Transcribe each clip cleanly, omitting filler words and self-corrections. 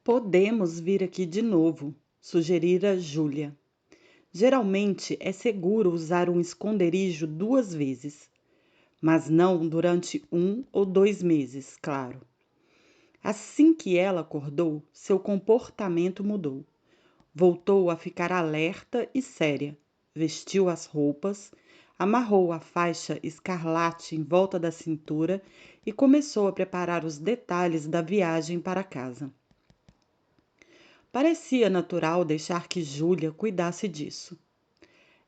Podemos vir aqui de novo, sugerira Júlia. Geralmente é seguro usar um esconderijo 2 vezes, mas não durante 1 ou 2 meses, claro. Assim que ela acordou, seu comportamento mudou. Voltou a ficar alerta e séria. Vestiu as roupas, amarrou a faixa escarlate em volta da cintura e começou a preparar os detalhes da viagem para casa. Parecia natural deixar que Júlia cuidasse disso.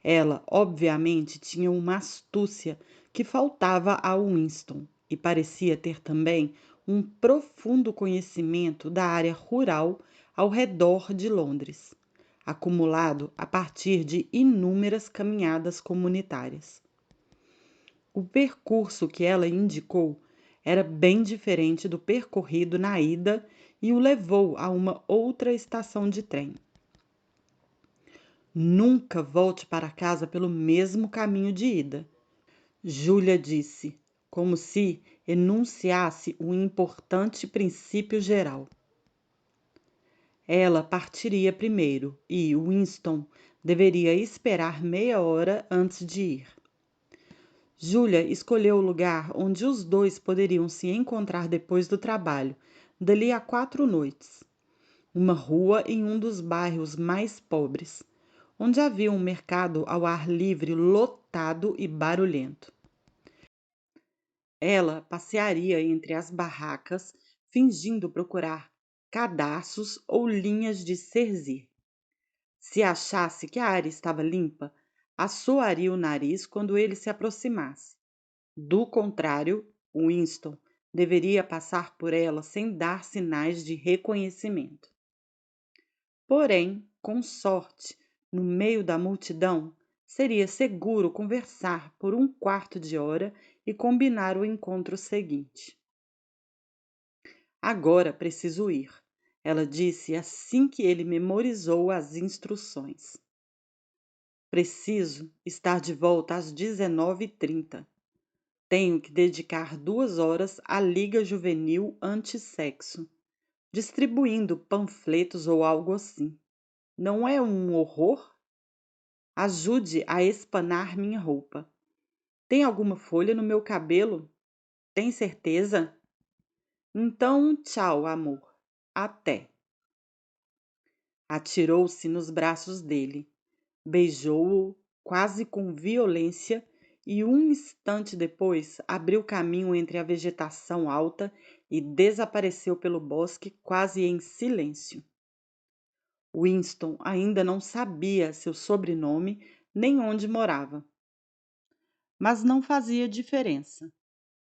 Ela, obviamente, tinha uma astúcia que faltava a Winston e parecia ter também um profundo conhecimento da área rural ao redor de Londres, acumulado a partir de inúmeras caminhadas comunitárias. O percurso que ela indicou era bem diferente do percorrido na ida e o levou a uma outra estação de trem. Nunca volte para casa pelo mesmo caminho de ida, Júlia disse, como se enunciasse um importante princípio geral. Ela partiria primeiro e Winston deveria esperar meia hora antes de ir. Júlia escolheu o lugar onde os dois poderiam se encontrar depois do trabalho, dali a 4 noites. Uma rua em um dos bairros mais pobres, onde havia um mercado ao ar livre lotado e barulhento. Ela passearia entre as barracas, fingindo procurar cadarços ou linhas de cerzir. Se achasse que a área estava limpa, assoaria o nariz quando ele se aproximasse. Do contrário, Winston deveria passar por ela sem dar sinais de reconhecimento. Porém, com sorte, no meio da multidão, seria seguro conversar por 1/4 de hora e combinar o encontro seguinte. Agora preciso ir, ela disse assim que ele memorizou as instruções. Preciso estar de volta às 19h30. Tenho que dedicar 2 horas à Liga Juvenil Antissexo, distribuindo panfletos ou algo assim. Não é um horror? Ajude a espanar minha roupa. Tem alguma folha no meu cabelo? Tem certeza? Então, tchau, amor. Até. Atirou-se nos braços dele, beijou-o quase com violência e um instante depois abriu caminho entre a vegetação alta e desapareceu pelo bosque quase em silêncio. Winston ainda não sabia seu sobrenome nem onde morava. Mas não fazia diferença,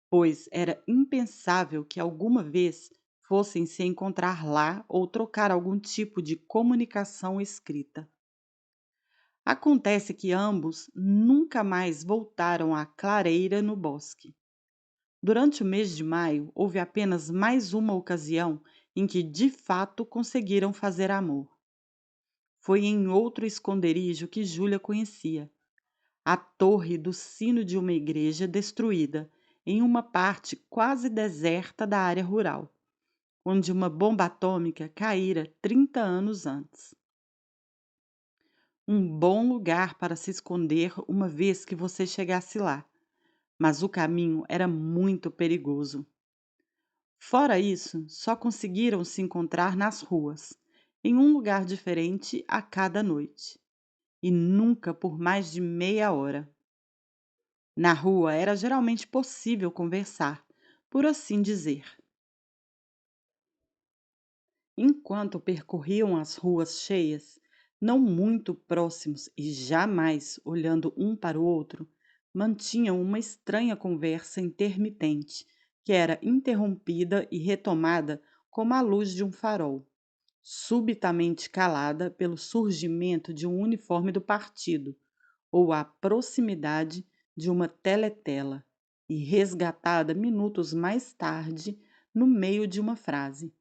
pois era impensável que alguma vez fossem se encontrar lá ou trocar algum tipo de comunicação escrita. Acontece que ambos nunca mais voltaram à clareira no bosque. Durante o mês de maio, houve apenas mais uma ocasião em que de fato conseguiram fazer amor. Foi em outro esconderijo que Júlia conhecia, a torre do sino de uma igreja destruída, em uma parte quase deserta da área rural, onde uma bomba atômica caíra 30 anos antes. Um bom lugar para se esconder uma vez que você chegasse lá, mas o caminho era muito perigoso. Fora isso, só conseguiram se encontrar nas ruas, em um lugar diferente a cada noite, e nunca por mais de meia hora. Na rua era geralmente possível conversar, por assim dizer. Enquanto percorriam as ruas cheias, não muito próximos e jamais olhando um para o outro, mantinham uma estranha conversa intermitente, que era interrompida e retomada como a luz de um farol, subitamente calada pelo surgimento de um uniforme do partido ou a proximidade de uma teletela e resgatada minutos mais tarde no meio de uma frase.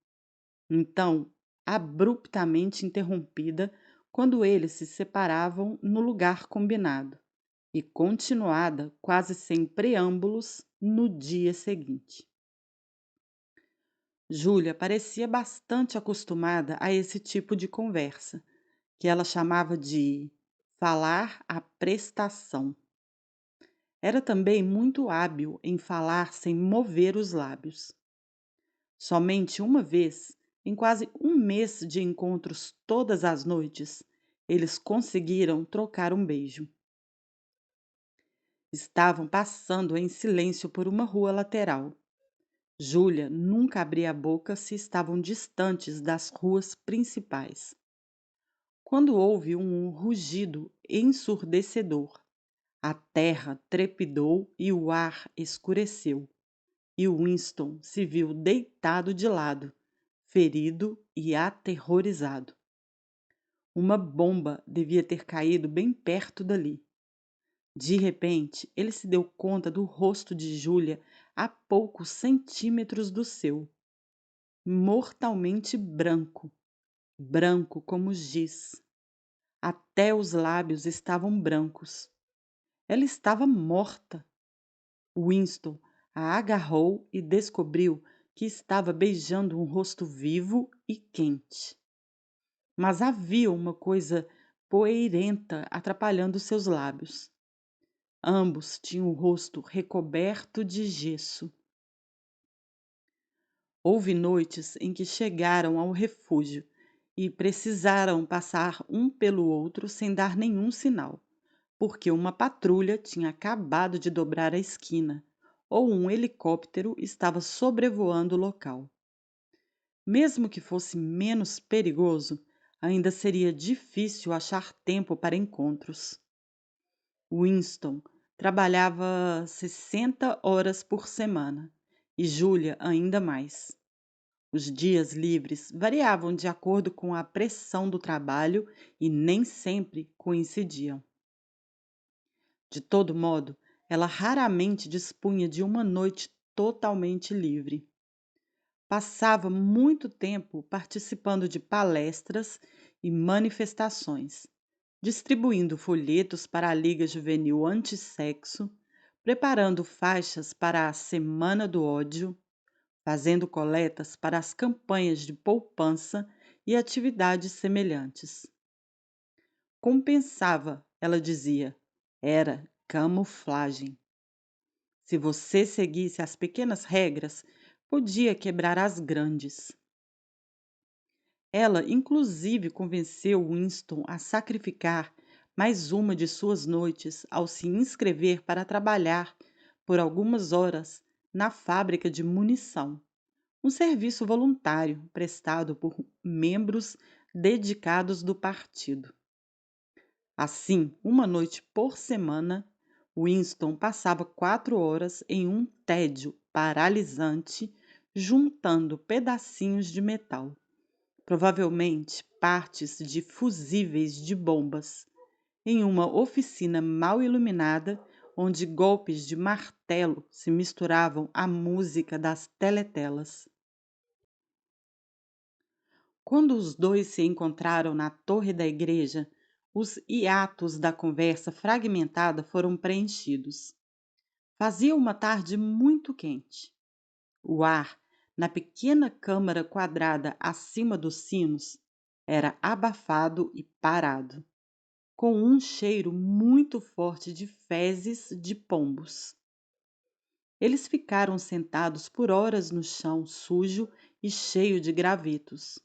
Então, abruptamente interrompida quando eles se separavam no lugar combinado e continuada quase sem preâmbulos no dia seguinte. Júlia parecia bastante acostumada a esse tipo de conversa, que ela chamava de falar à prestação. Era também muito hábil em falar sem mover os lábios. Somente uma vez, em quase um mês de encontros todas as noites, eles conseguiram trocar um beijo. Estavam passando em silêncio por uma rua lateral. Júlia nunca abria a boca se estavam distantes das ruas principais. Quando houve um rugido ensurdecedor, a terra trepidou e o ar escureceu, e Winston se viu deitado de lado, ferido e aterrorizado. Uma bomba devia ter caído bem perto dali. De repente, ele se deu conta do rosto de Júlia a poucos centímetros do seu, mortalmente branco, branco como giz. Até os lábios estavam brancos. Ela estava morta. Winston a agarrou e descobriu que estava beijando um rosto vivo e quente. Mas havia uma coisa poeirenta atrapalhando seus lábios. Ambos tinham o rosto recoberto de gesso. Houve noites em que chegaram ao refúgio e precisaram passar um pelo outro sem dar nenhum sinal, porque uma patrulha tinha acabado de dobrar a esquina ou um helicóptero estava sobrevoando o local. Mesmo que fosse menos perigoso, ainda seria difícil achar tempo para encontros. Winston trabalhava 60 horas por semana e Julia ainda mais. Os dias livres variavam de acordo com a pressão do trabalho e nem sempre coincidiam. De todo modo, ela raramente dispunha de uma noite totalmente livre. Passava muito tempo participando de palestras e manifestações, distribuindo folhetos para a Liga Juvenil Antissexo, preparando faixas para a Semana do Ódio, fazendo coletas para as campanhas de poupança e atividades semelhantes. Compensava, ela dizia, era camuflagem. Se você seguisse as pequenas regras, podia quebrar as grandes. Ela, inclusive, convenceu Winston a sacrificar mais uma de suas noites ao se inscrever para trabalhar por algumas horas na fábrica de munição, um serviço voluntário prestado por membros dedicados do partido. Assim, uma noite por semana, Winston passava 4 horas em um tédio paralisante, juntando pedacinhos de metal, provavelmente partes de fusíveis de bombas, em uma oficina mal iluminada, onde golpes de martelo se misturavam à música das teletelas. Quando os dois se encontraram na torre da igreja, os hiatos da conversa fragmentada foram preenchidos. Fazia uma tarde muito quente. O ar, na pequena câmara quadrada acima dos sinos, era abafado e parado, com um cheiro muito forte de fezes de pombos. Eles ficaram sentados por horas no chão sujo e cheio de gravetos,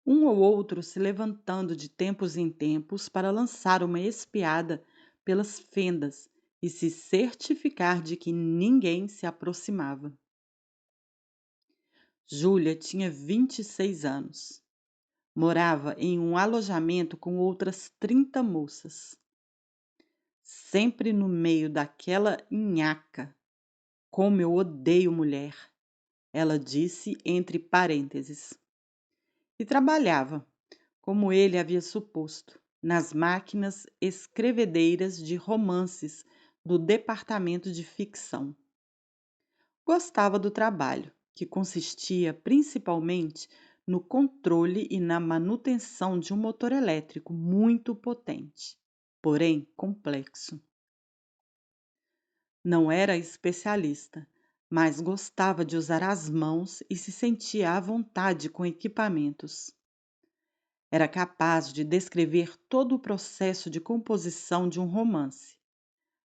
um ou outro se levantando de tempos em tempos para lançar uma espiada pelas fendas e se certificar de que ninguém se aproximava. Júlia tinha 26 anos. Morava em um alojamento com outras 30 moças. Sempre no meio daquela nhaca. Como eu odeio mulher, ela disse entre parênteses. E trabalhava, como ele havia suposto, nas máquinas escrevedeiras de romances do departamento de ficção. Gostava do trabalho, que consistia principalmente no controle e na manutenção de um motor elétrico muito potente, porém complexo. Não era especialista, mas gostava de usar as mãos e se sentia à vontade com equipamentos. Era capaz de descrever todo o processo de composição de um romance,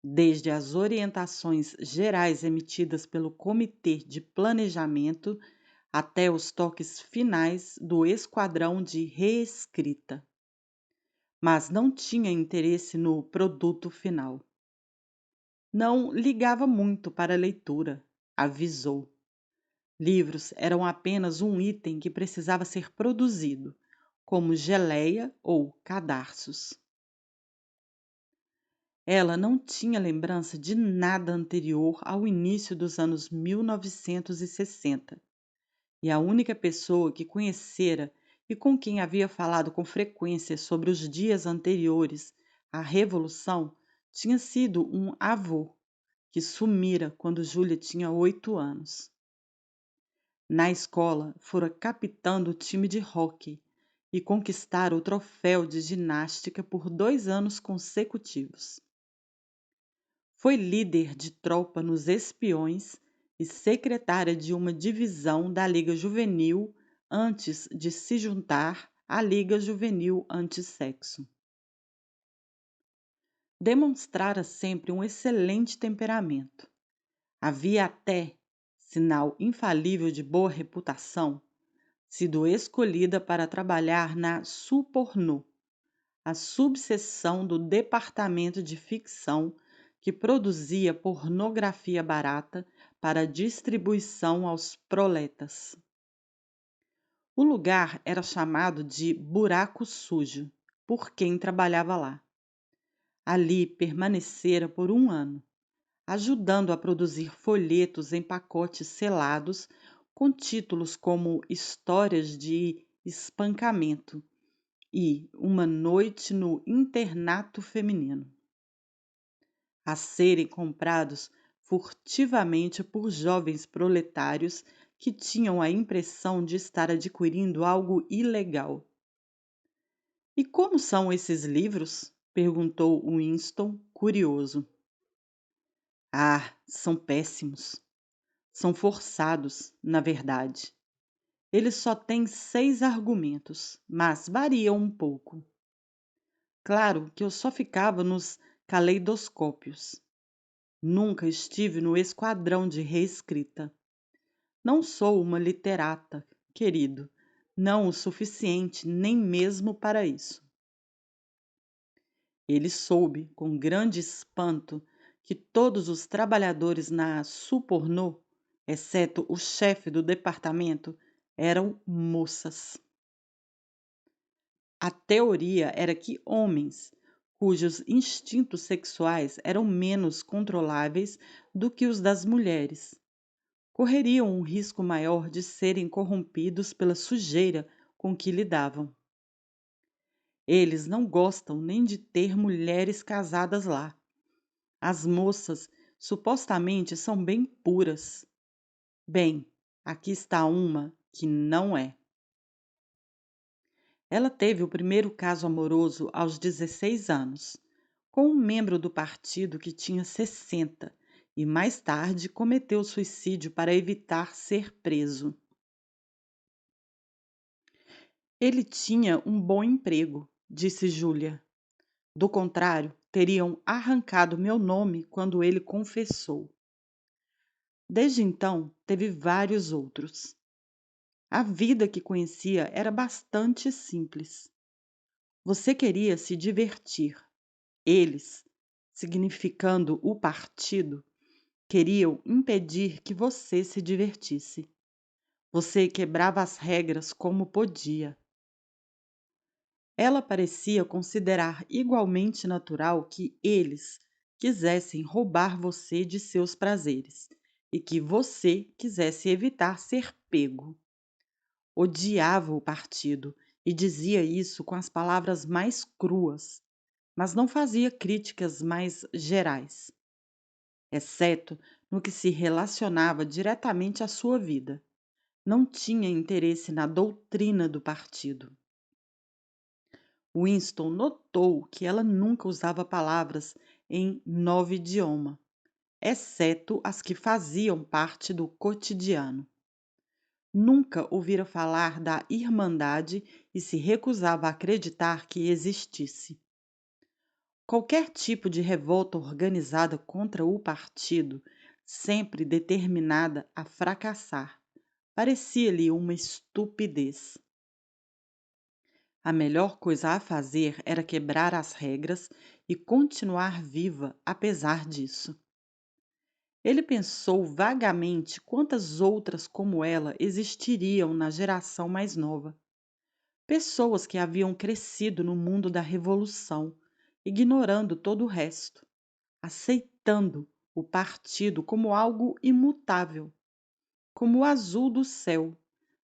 desde as orientações gerais emitidas pelo Comitê de Planejamento até os toques finais do esquadrão de reescrita, mas não tinha interesse no produto final. Não ligava muito para a leitura, avisou. Livros eram apenas um item que precisava ser produzido, como geleia ou cadarços. Ela não tinha lembrança de nada anterior ao início dos anos 1960, e a única pessoa que conhecera e com quem havia falado com frequência sobre os dias anteriores à Revolução tinha sido um avô, que sumira quando Júlia tinha 8 anos. Na escola, fora capitã do time de hóquei e conquistara o troféu de ginástica por 2 anos consecutivos. Foi líder de tropa nos Espiões e secretária de uma divisão da Liga Juvenil antes de se juntar à Liga Juvenil Antissexo. Demonstrara sempre um excelente temperamento. Havia até, sinal infalível de boa reputação, sido escolhida para trabalhar na Supornô, a subseção do departamento de ficção que produzia pornografia barata para distribuição aos proletas. O lugar era chamado de Buraco Sujo, por quem trabalhava lá. Ali permanecera por 1 ano, ajudando a produzir folhetos em pacotes selados com títulos como Histórias de Espancamento e Uma Noite no Internato Feminino, a serem comprados furtivamente por jovens proletários que tinham a impressão de estar adquirindo algo ilegal. E como são esses livros? Perguntou Winston, curioso. Ah, são péssimos. São forçados, na verdade. Eles só têm 6 argumentos, mas variam um pouco. Claro que eu só ficava nos caleidoscópios. Nunca estive no esquadrão de reescrita. Não sou uma literata, querido, não o suficiente nem mesmo para isso. Ele soube, com grande espanto, que todos os trabalhadores na Supornô, exceto o chefe do departamento, eram moças. A teoria era que homens, cujos instintos sexuais eram menos controláveis do que os das mulheres, correriam um risco maior de serem corrompidos pela sujeira com que lidavam. Eles não gostam nem de ter mulheres casadas lá. As moças supostamente são bem puras. Bem, aqui está uma que não é. Ela teve o primeiro caso amoroso aos 16 anos, com um membro do partido que tinha 60 e mais tarde cometeu suicídio para evitar ser preso. Ele tinha um bom emprego, disse Júlia. Do contrário, teriam arrancado meu nome quando ele confessou. Desde então, teve vários outros. A vida que conhecia era bastante simples. Você queria se divertir. Eles, significando o partido, queriam impedir que você se divertisse. Você quebrava as regras como podia. Ela parecia considerar igualmente natural que eles quisessem roubar você de seus prazeres e que você quisesse evitar ser pego. Odiava o partido e dizia isso com as palavras mais cruas, mas não fazia críticas mais gerais, exceto no que se relacionava diretamente à sua vida. Não tinha interesse na doutrina do partido. Winston notou que ela nunca usava palavras em novo idioma exceto as que faziam parte do cotidiano. Nunca ouvira falar da Irmandade e se recusava a acreditar que existisse. Qualquer tipo de revolta organizada contra o partido, sempre determinada a fracassar, parecia-lhe uma estupidez. A melhor coisa a fazer era quebrar as regras e continuar viva apesar disso. Ele pensou vagamente quantas outras como ela existiriam na geração mais nova. Pessoas que haviam crescido no mundo da revolução, ignorando todo o resto, aceitando o partido como algo imutável, como o azul do céu,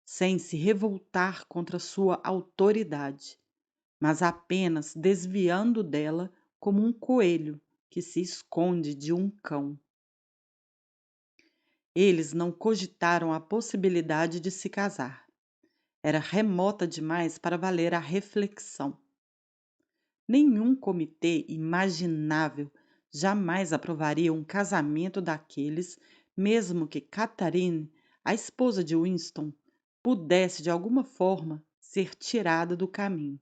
sem se revoltar contra sua autoridade, mas apenas desviando dela como um coelho que se esconde de um cão. Eles não cogitaram a possibilidade de se casar. Era remota demais para valer a reflexão. Nenhum comitê imaginável jamais aprovaria um casamento daqueles, mesmo que Catherine, a esposa de Winston, pudesse de alguma forma ser tirada do caminho.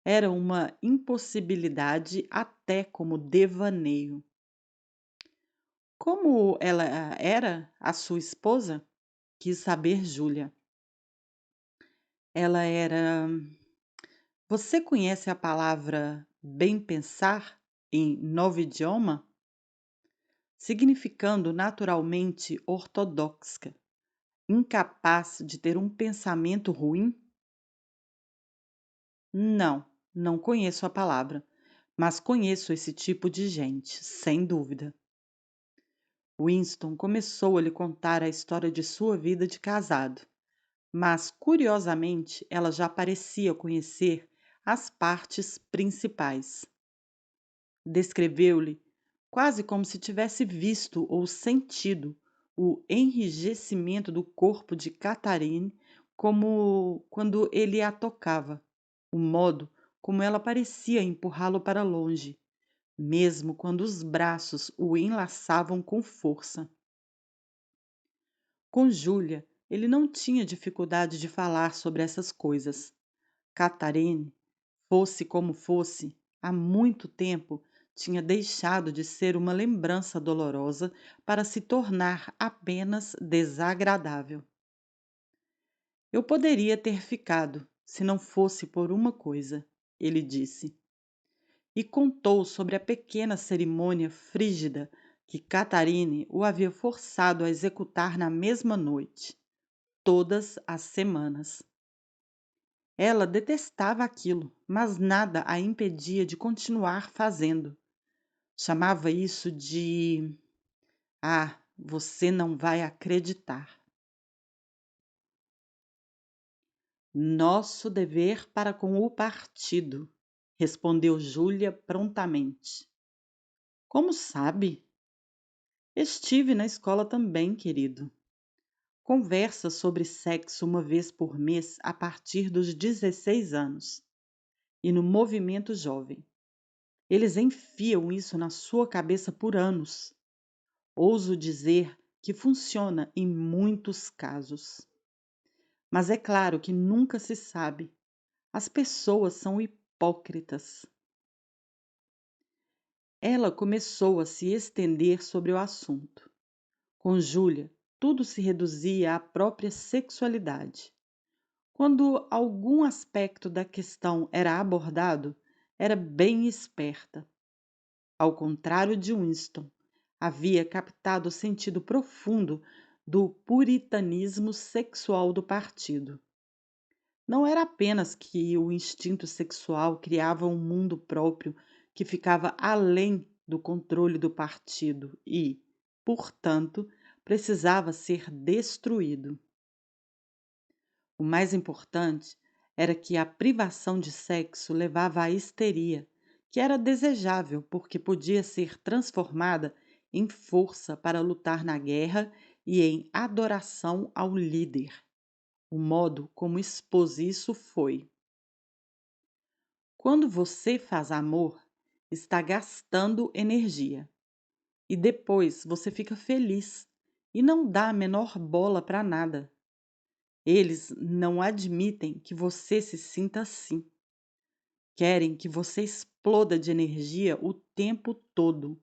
Era uma impossibilidade até como devaneio. Como ela era a sua esposa? Quis saber Júlia. Ela era. Você conhece a palavra bem pensar em novo idioma? Significando naturalmente ortodoxa, incapaz de ter um pensamento ruim? Não, não conheço a palavra, mas conheço esse tipo de gente, sem dúvida. Winston começou a lhe contar a história de sua vida de casado, mas curiosamente ela já parecia conhecer as partes principais. Descreveu-lhe, quase como se tivesse visto ou sentido, o enrijecimento do corpo de Catherine como quando ele a tocava, o modo como ela parecia empurrá-lo para longe, mesmo quando os braços o enlaçavam com força. Com Júlia, ele não tinha dificuldade de falar sobre essas coisas. Catherine, fosse como fosse, há muito tempo tinha deixado de ser uma lembrança dolorosa para se tornar apenas desagradável. Eu poderia ter ficado, se não fosse por uma coisa, ele disse. E contou sobre a pequena cerimônia frígida que Catherine o havia forçado a executar na mesma noite, todas as semanas. Ela detestava aquilo, mas nada a impedia de continuar fazendo. Chamava isso de "Ah, você não vai acreditar". Nosso dever para com o partido, respondeu Júlia prontamente. Como sabe? Estive na escola também, querido. Conversa sobre sexo uma vez por mês a partir dos 16 anos. E no movimento jovem. Eles enfiam isso na sua cabeça por anos. Ouso dizer que funciona em muitos casos. Mas é claro que nunca se sabe. As pessoas são hipócritas. Ela começou a se estender sobre o assunto. Com Júlia, tudo se reduzia à própria sexualidade. Quando algum aspecto da questão era abordado, era bem esperta. Ao contrário de Winston, havia captado o sentido profundo do puritanismo sexual do partido. Não era apenas que o instinto sexual criava um mundo próprio que ficava além do controle do partido e, portanto, precisava ser destruído. O mais importante era que a privação de sexo levava à histeria, que era desejável porque podia ser transformada em força para lutar na guerra e em adoração ao líder. O modo como expôs isso foi: quando você faz amor, está gastando energia. e depois você fica feliz e não dá a menor bola para nada. Eles não admitem que você se sinta assim. Querem que você exploda de energia o tempo todo.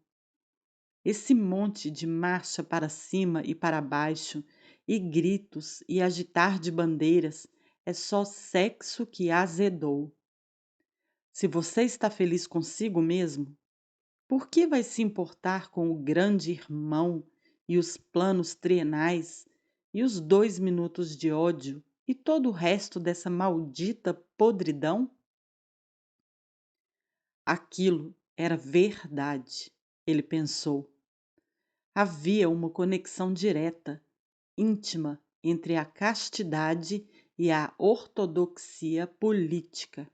Esse monte de marcha para cima e para baixo, e gritos e agitar de bandeiras é só sexo que azedou. Se você está feliz consigo mesmo, por que vai se importar com o grande irmão e os planos trienais e os 2 minutos de ódio e todo o resto dessa maldita podridão? Aquilo era verdade, ele pensou. Havia uma conexão direta, íntima, entre a castidade e a ortodoxia política.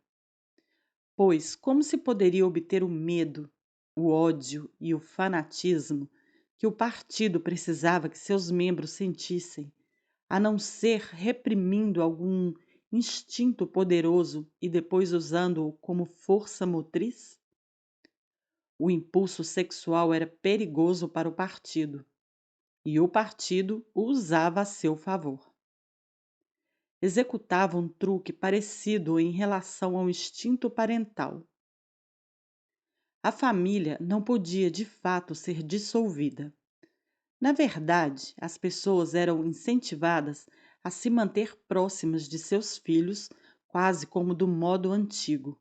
Pois como se poderia obter o medo, o ódio e o fanatismo que o partido precisava que seus membros sentissem, a não ser reprimindo algum instinto poderoso e depois usando-o como força motriz? O impulso sexual era perigoso para o partido, e o partido o usava a seu favor. Executava um truque parecido em relação ao instinto parental. A família não podia de fato ser dissolvida. Na verdade, as pessoas eram incentivadas a se manter próximas de seus filhos, quase como do modo antigo.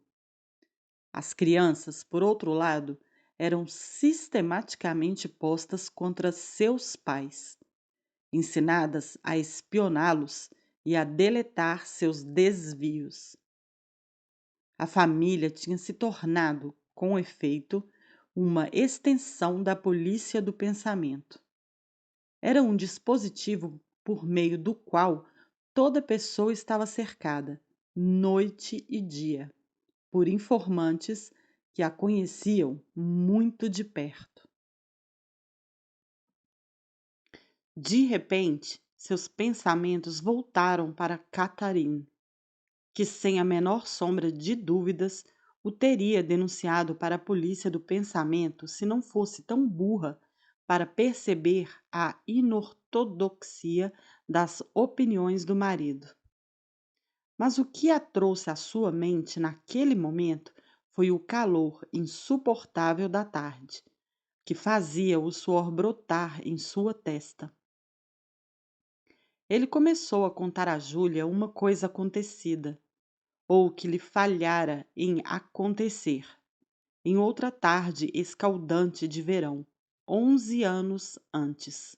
As crianças, por outro lado, eram sistematicamente postas contra seus pais, ensinadas a espioná-los e a deletar seus desvios. A família tinha se tornado, com efeito, uma extensão da polícia do pensamento. Era um dispositivo por meio do qual toda pessoa estava cercada, noite e dia, por informantes que a conheciam muito de perto. De repente, seus pensamentos voltaram para Catherine, que sem a menor sombra de dúvidas o teria denunciado para a polícia do pensamento se não fosse tão burra para perceber a inortodoxia das opiniões do marido. Mas o que a trouxe à sua mente naquele momento foi o calor insuportável da tarde, que fazia o suor brotar em sua testa. Ele começou a contar a Júlia uma coisa acontecida, ou que lhe falhara em acontecer, em outra tarde escaldante de verão, 11 anos antes.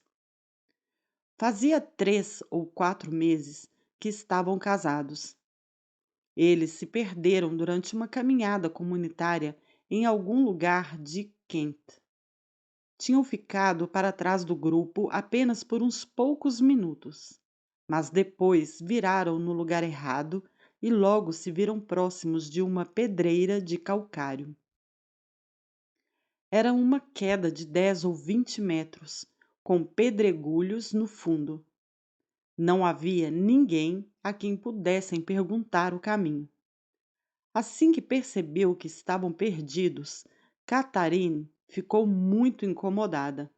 Fazia 3 ou 4 meses que estavam casados. Eles se perderam durante uma caminhada comunitária em algum lugar de Kent. Tinham ficado para trás do grupo apenas por uns poucos minutos, mas depois viraram no lugar errado e logo se viram próximos de uma pedreira de calcário. Era uma queda de 10 ou 20 metros, com pedregulhos no fundo. Não havia ninguém a quem pudessem perguntar o caminho. Assim que percebeu que estavam perdidos, Catherine ficou muito incomodada.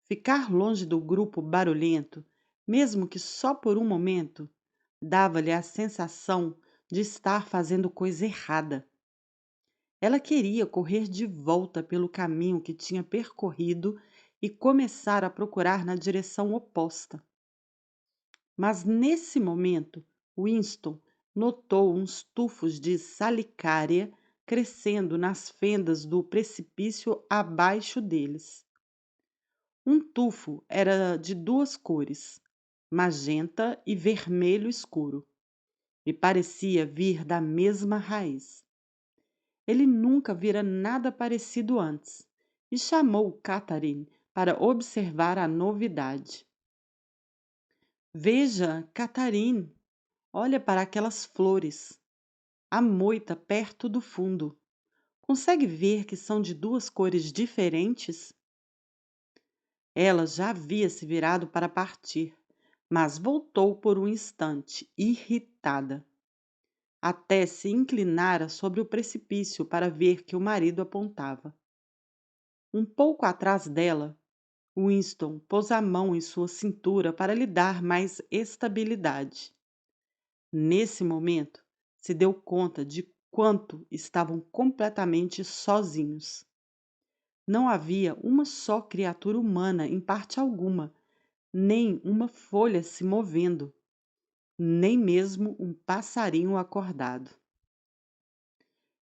Ficar longe do grupo barulhento, mesmo que só por um momento, dava-lhe a sensação de estar fazendo coisa errada. Ela queria correr de volta pelo caminho que tinha percorrido e começar a procurar na direção oposta. Mas nesse momento, Winston notou uns tufos de salicária crescendo nas fendas do precipício abaixo deles. Um tufo era de 2 cores, magenta e vermelho escuro, e parecia vir da mesma raiz. Ele nunca vira nada parecido antes e chamou Catherine para observar a novidade. Veja, Catherine, olha para aquelas flores. A moita perto do fundo. Consegue ver que são de 2 cores diferentes? Ela já havia se virado para partir, mas voltou por um instante, irritada. Até se inclinara sobre o precipício para ver que o marido apontava. Um pouco atrás dela, Winston pôs a mão em sua cintura para lhe dar mais estabilidade. Nesse momento, se deu conta de quanto estavam completamente sozinhos. Não havia uma só criatura humana em parte alguma, nem uma folha se movendo, nem mesmo um passarinho acordado.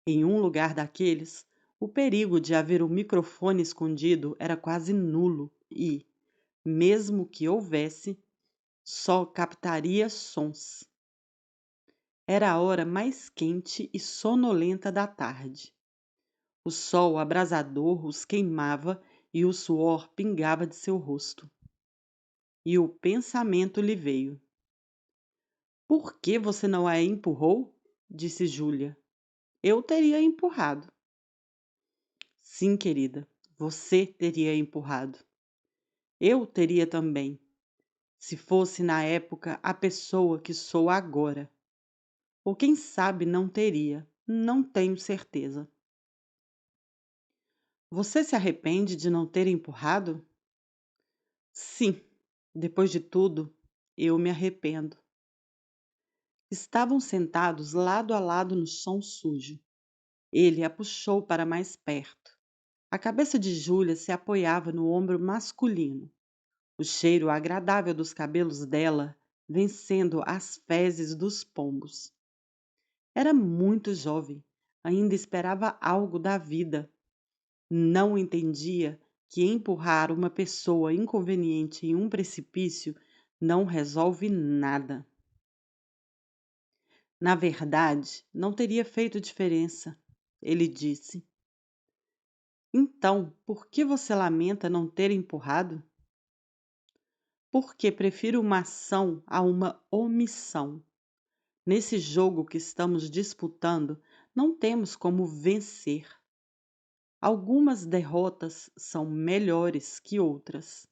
Em um lugar daqueles, o perigo de haver um microfone escondido era quase nulo e, mesmo que houvesse, só captaria sons. Era a hora mais quente e sonolenta da tarde. O sol abrasador os queimava e o suor pingava de seu rosto. E o pensamento lhe veio. Por que você não a empurrou? Disse Júlia. Eu teria empurrado. Sim, querida, você teria empurrado. Eu teria também, se fosse na época a pessoa que sou agora. Ou quem sabe não teria, não tenho certeza. Você se arrepende de não ter empurrado? Sim, depois de tudo, eu me arrependo. Estavam sentados lado a lado no chão sujo. Ele a puxou para mais perto. A cabeça de Júlia se apoiava no ombro masculino. O cheiro agradável dos cabelos dela vencendo as fezes dos pombos. Era muito jovem, ainda esperava algo da vida. Não entendia que empurrar uma pessoa inconveniente em um precipício não resolve nada. Na verdade, não teria feito diferença, ele disse. Então, por que você lamenta não ter empurrado? Porque prefiro uma ação a uma omissão. Nesse jogo que estamos disputando, não temos como vencer. Algumas derrotas são melhores que outras.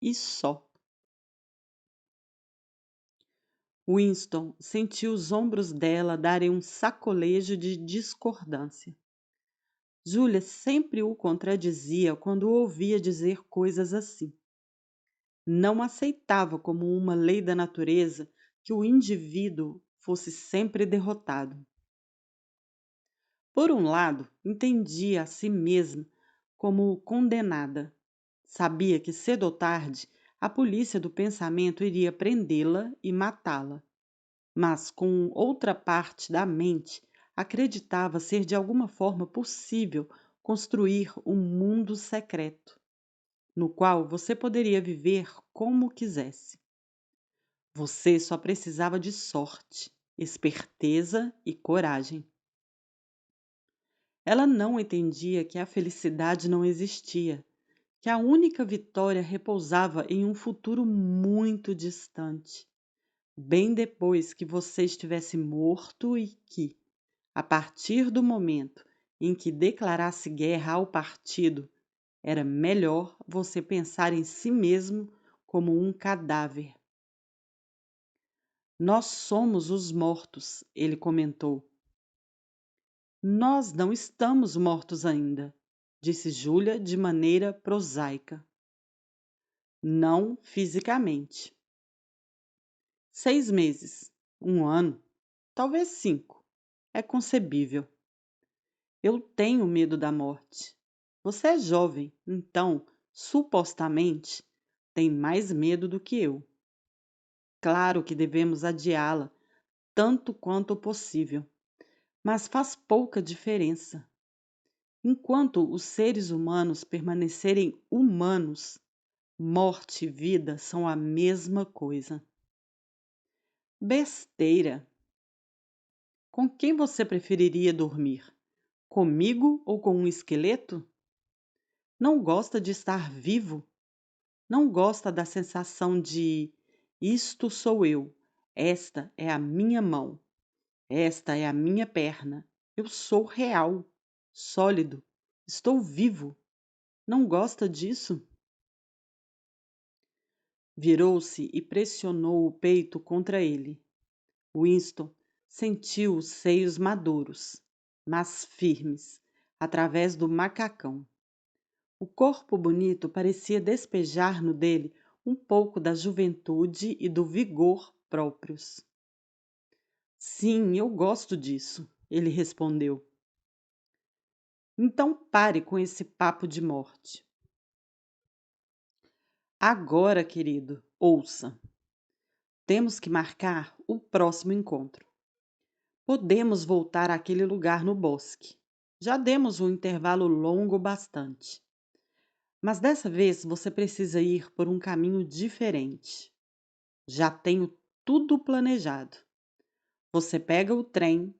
E só. Winston sentiu os ombros dela darem um sacolejo de discordância. Júlia sempre o contradizia quando o ouvia dizer coisas assim. Não aceitava como uma lei da natureza que o indivíduo fosse sempre derrotado. Por um lado, entendia a si mesma como condenada. Sabia que cedo ou tarde a polícia do pensamento iria prendê-la e matá-la. Mas com outra parte da mente, acreditava ser de alguma forma possível construir um mundo secreto, no qual você poderia viver como quisesse. Você só precisava de sorte, esperteza e coragem. Ela não entendia que a felicidade não existia, que a única vitória repousava em um futuro muito distante, bem depois que você estivesse morto e que, a partir do momento em que declarasse guerra ao partido, era melhor você pensar em si mesmo como um cadáver. Nós somos os mortos, ele comentou. Nós não estamos mortos ainda, disse Júlia de maneira prosaica. Não fisicamente. 6 meses, 1 ano, talvez 5. É concebível. Eu tenho medo da morte. Você é jovem, então, supostamente, tem mais medo do que eu. Claro que devemos adiá-la tanto quanto possível, mas faz pouca diferença. Enquanto os seres humanos permanecerem humanos, morte e vida são a mesma coisa. Besteira! Com quem você preferiria dormir? Comigo ou com um esqueleto? Não gosta de estar vivo? Não gosta da sensação de isto sou eu, esta é a minha mão, esta é a minha perna, eu sou real, sólido, estou vivo. Não gosta disso? Virou-se e pressionou o peito contra ele. Winston sentiu os seios maduros, mas firmes, através do macacão. O corpo bonito parecia despejar no dele um pouco da juventude e do vigor próprios. Sim, eu gosto disso, ele respondeu. Então pare com esse papo de morte. Agora, querido, ouça. Temos que marcar o próximo encontro. Podemos voltar àquele lugar no bosque. Já demos um intervalo longo bastante. Mas dessa vez você precisa ir por um caminho diferente. Já tenho tudo planejado. Você pega o trem.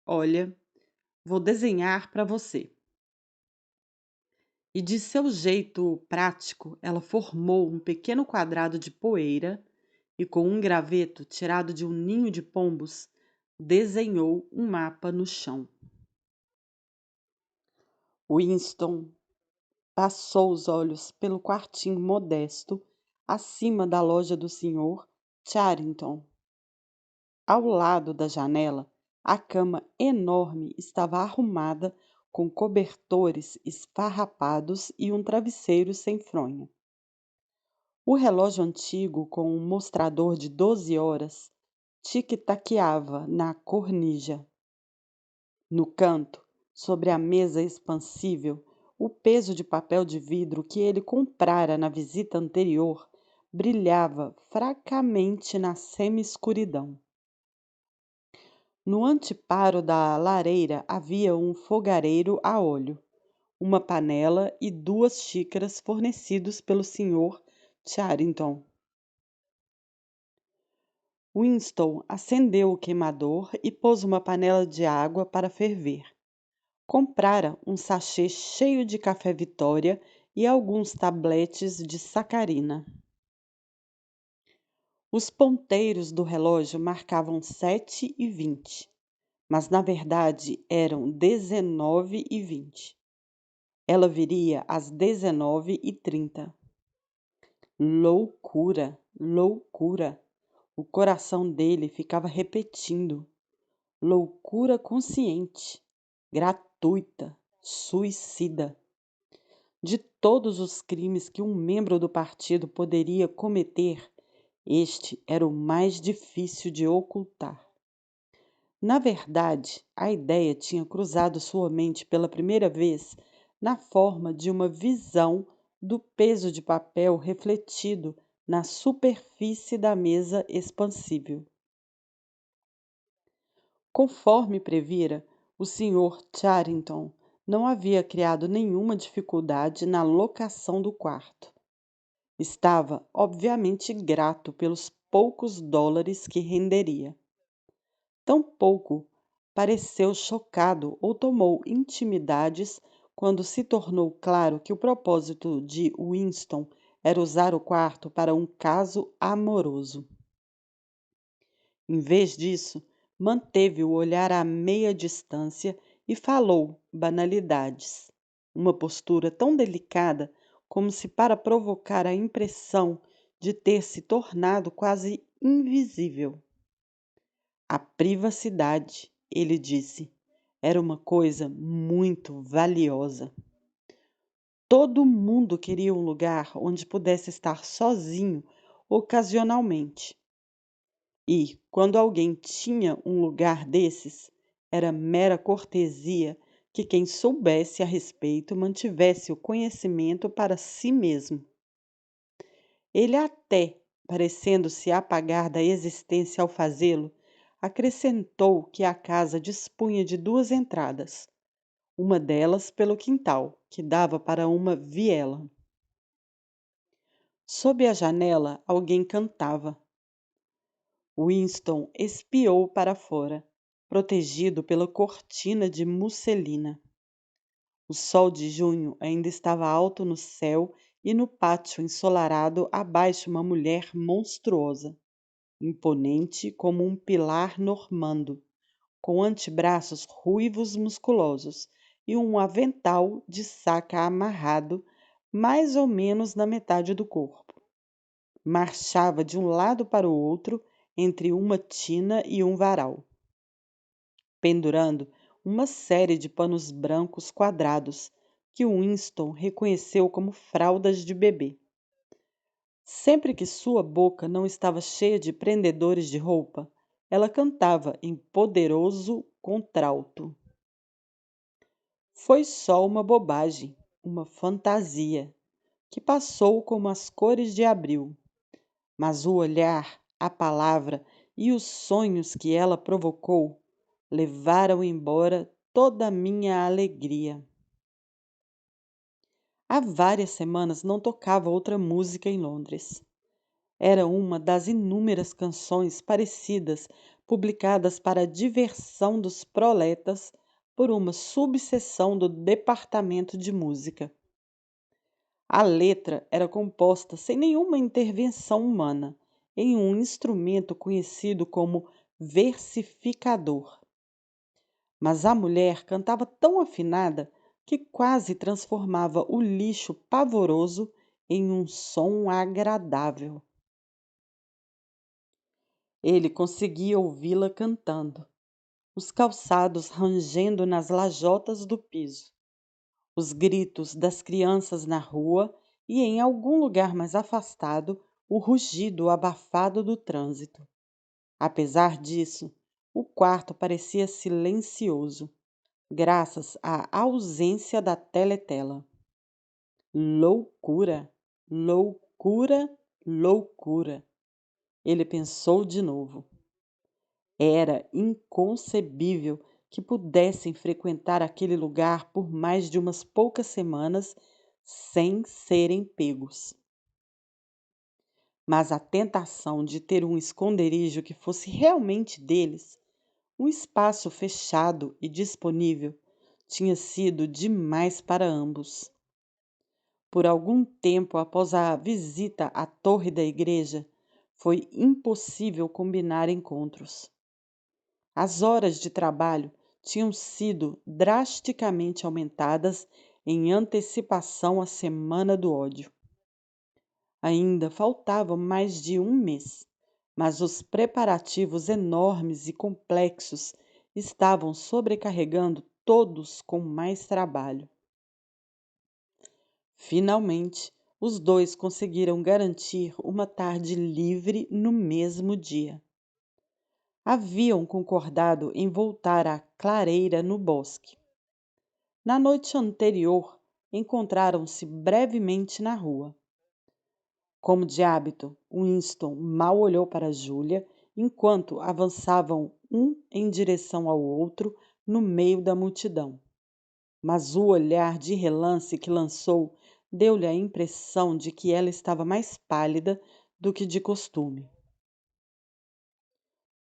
Olha, vou desenhar para você. E de seu jeito prático, ela formou um pequeno quadrado de poeira e, com um graveto tirado de um ninho de pombos, desenhou um mapa no chão. Winston passou os olhos pelo quartinho modesto acima da loja do Sr. Charrington. Ao lado da janela, a cama enorme estava arrumada com cobertores esfarrapados e um travesseiro sem fronha. O relógio antigo, com um mostrador de 12 horas, tic-taqueava na cornija. No canto, sobre a mesa expansível, o peso de papel de vidro que ele comprara na visita anterior brilhava fracamente na semi-escuridão. No anteparo da lareira havia um fogareiro a óleo, uma panela e 2 xícaras fornecidos pelo Sr. Charrington. Winston acendeu o queimador e pôs uma panela de água para ferver. Comprara um sachê cheio de café Vitória e alguns tabletes de sacarina. Os ponteiros do relógio marcavam 7h20, mas na verdade eram 19h20. Ela viria às 19h30. Loucura, loucura! O coração dele ficava repetindo. Loucura consciente, gratuita, suicida. De todos os crimes que um membro do partido poderia cometer, este era o mais difícil de ocultar. Na verdade, a ideia tinha cruzado sua mente pela primeira vez na forma de uma visão do peso de papel refletido na superfície da mesa expansível. Conforme previra, o Sr. Charrington não havia criado nenhuma dificuldade na locação do quarto. Estava, obviamente, grato pelos poucos dólares que renderia. Tampouco pareceu chocado ou tomou intimidades quando se tornou claro que o propósito de Winston era usar o quarto para um caso amoroso. Em vez disso, manteve o olhar à meia distância e falou banalidades, uma postura tão delicada como se para provocar a impressão de ter se tornado quase invisível. A privacidade, ele disse, era uma coisa muito valiosa. Todo mundo queria um lugar onde pudesse estar sozinho ocasionalmente. E, quando alguém tinha um lugar desses, era mera cortesia que quem soubesse a respeito mantivesse o conhecimento para si mesmo. Ele até, parecendo se apagar da existência ao fazê-lo, acrescentou que a casa dispunha de 2 entradas, uma delas pelo quintal, que dava para uma viela. Sob a janela, alguém cantava. Winston espiou para fora, protegido pela cortina de musselina. O sol de junho ainda estava alto no céu e no pátio ensolarado abaixo uma mulher monstruosa, imponente como um pilar normando, com antebraços ruivos musculosos e um avental de saca amarrado mais ou menos na metade do corpo. Marchava de um lado para o outro entre uma tina e um varal, pendurando uma série de panos brancos quadrados, que Winston reconheceu como fraldas de bebê. Sempre que sua boca não estava cheia de prendedores de roupa, ela cantava em poderoso contralto. Foi só uma bobagem, uma fantasia, que passou como as cores de abril. Mas o olhar, a palavra e os sonhos que ela provocou levaram embora toda a minha alegria. Há várias semanas não tocava outra música em Londres. Era uma das inúmeras canções parecidas publicadas para a diversão dos proletas por uma subseção do Departamento de Música. A letra era composta sem nenhuma intervenção humana, em um instrumento conhecido como versificador. Mas a mulher cantava tão afinada que quase transformava o lixo pavoroso em um som agradável. Ele conseguia ouvi-la cantando, os calçados rangendo nas lajotas do piso, os gritos das crianças na rua e, em algum lugar mais afastado, o rugido abafado do trânsito. Apesar disso, o quarto parecia silencioso, graças à ausência da teletela. Loucura, loucura, loucura. Ele pensou de novo. Era inconcebível que pudessem frequentar aquele lugar por mais de umas poucas semanas sem serem pegos. Mas a tentação de ter um esconderijo que fosse realmente deles, um espaço fechado e disponível, tinha sido demais para ambos. Por algum tempo após a visita à torre da igreja, foi impossível combinar encontros. As horas de trabalho tinham sido drasticamente aumentadas em antecipação à Semana do Ódio. Ainda faltava mais de um mês, mas os preparativos enormes e complexos estavam sobrecarregando todos com mais trabalho. Finalmente, os dois conseguiram garantir uma tarde livre no mesmo dia. Haviam concordado em voltar à clareira no bosque. Na noite anterior, encontraram-se brevemente na rua. Como de hábito, Winston mal olhou para Júlia enquanto avançavam um em direção ao outro no meio da multidão. Mas o olhar de relance que lançou deu-lhe a impressão de que ela estava mais pálida do que de costume.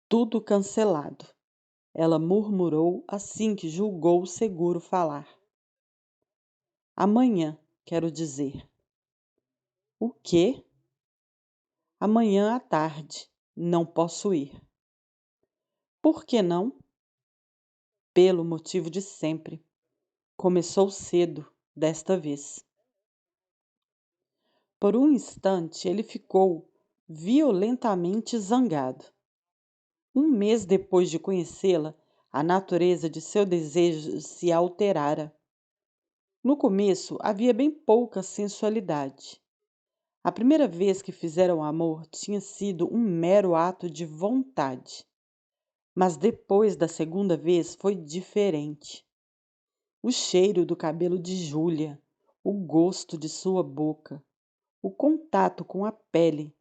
Tudo cancelado, ela murmurou assim que julgou seguro falar. Amanhã, quero dizer. O quê? Amanhã à tarde. Não posso ir. Por que não? Pelo motivo de sempre. Começou cedo, desta vez. Por um instante ele ficou violentamente zangado. Um mês depois de conhecê-la, a natureza de seu desejo se alterara. No começo havia bem pouca sensualidade. A primeira vez que fizeram amor tinha sido um mero ato de vontade. Mas depois da segunda vez foi diferente. O cheiro do cabelo de Júlia, o gosto de sua boca, o contato com a pele,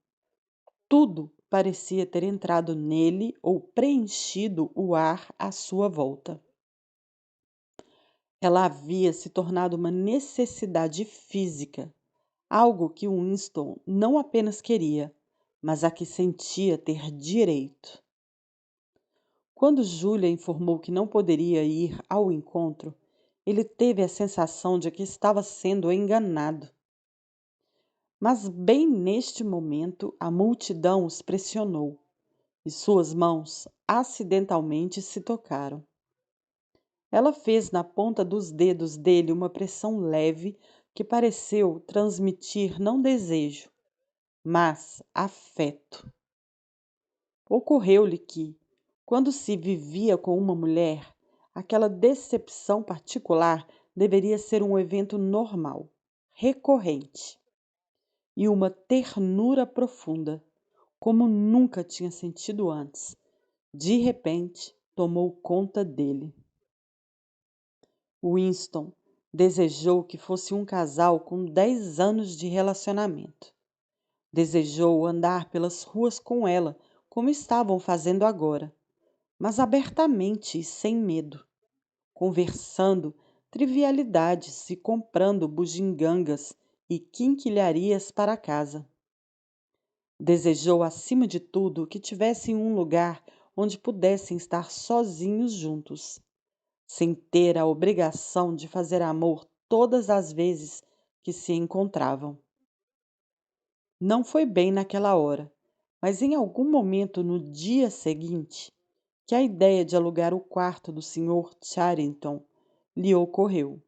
tudo parecia ter entrado nele ou preenchido o ar à sua volta. Ela havia se tornado uma necessidade física, algo que Winston não apenas queria, mas a que sentia ter direito. Quando Júlia informou que não poderia ir ao encontro, ele teve a sensação de que estava sendo enganado. Mas bem neste momento a multidão os pressionou e suas mãos acidentalmente se tocaram. Ela fez na ponta dos dedos dele uma pressão leve que pareceu transmitir não desejo, mas afeto. Ocorreu-lhe que, quando se vivia com uma mulher, aquela decepção particular deveria ser um evento normal, recorrente, e uma ternura profunda, como nunca tinha sentido antes, de repente tomou conta dele. Winston desejou que fosse um casal com 10 anos de relacionamento. Desejou andar pelas ruas com ela, como estavam fazendo agora, mas abertamente e sem medo, conversando trivialidades e comprando bugigangas e quinquilharias para casa. Desejou, acima de tudo, que tivessem um lugar onde pudessem estar sozinhos juntos, sem ter a obrigação de fazer amor todas as vezes que se encontravam. Não foi bem naquela hora, mas em algum momento no dia seguinte, que a ideia de alugar o quarto do Sr. Charrington lhe ocorreu.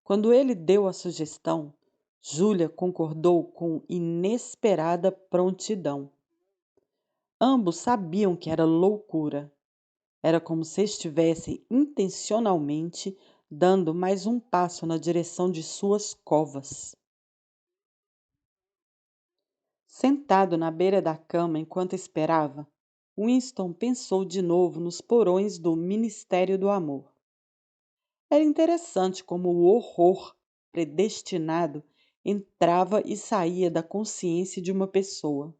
Quando ele deu a sugestão, Júlia concordou com inesperada prontidão. Ambos sabiam que era loucura. Era como se estivessem intencionalmente dando mais um passo na direção de suas covas. Sentado na beira da cama enquanto esperava, Winston pensou de novo nos porões do Ministério do Amor. Era interessante como o horror predestinado entrava e saía da consciência de uma pessoa.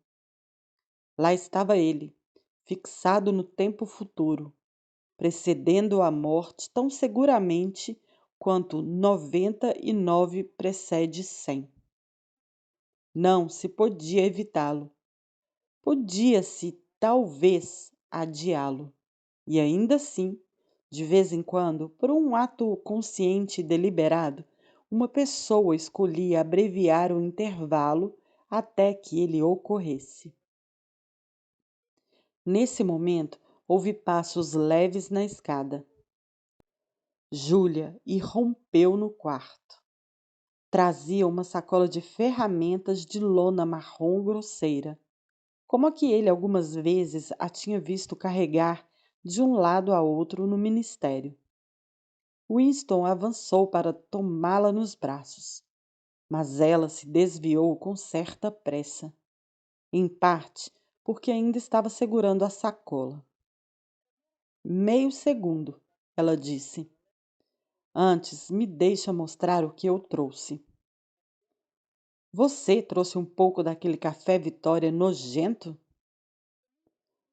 Lá estava ele, fixado no tempo futuro, precedendo a morte tão seguramente quanto 99 precede 100. Não se podia evitá-lo. Podia-se, talvez, adiá-lo. E ainda assim, de vez em quando, por um ato consciente e deliberado, uma pessoa escolhia abreviar o intervalo até que ele ocorresse. Nesse momento, houve passos leves na escada. Júlia irrompeu no quarto. Trazia uma sacola de ferramentas de lona marrom grosseira, como a que ele algumas vezes a tinha visto carregar de um lado a outro no ministério. Winston avançou para tomá-la nos braços, mas ela se desviou com certa pressa, em parte porque ainda estava segurando a sacola. Meio segundo, ela disse. Antes, me deixa mostrar o que eu trouxe. Você trouxe um pouco daquele café Vitória nojento?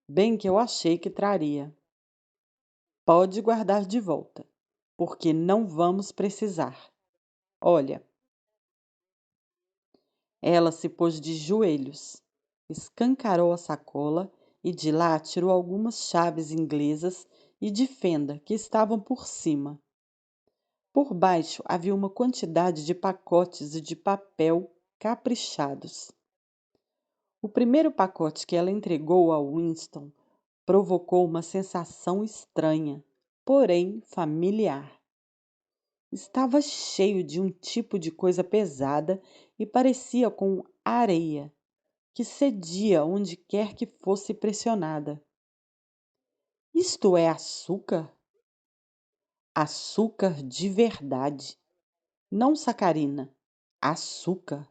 Bem que eu achei que traria. Pode guardar de volta, porque não vamos precisar. Olha. Ela se pôs de joelhos, escancarou a sacola e de lá tirou algumas chaves inglesas e de fenda que estavam por cima. Por baixo havia uma quantidade de pacotes e de papel caprichados. O primeiro pacote que ela entregou ao Winston provocou uma sensação estranha, porém familiar. Estava cheio de um tipo de coisa pesada e parecia com areia, que cedia onde quer que fosse pressionada. Isto é açúcar? Açúcar de verdade. Não sacarina. Açúcar.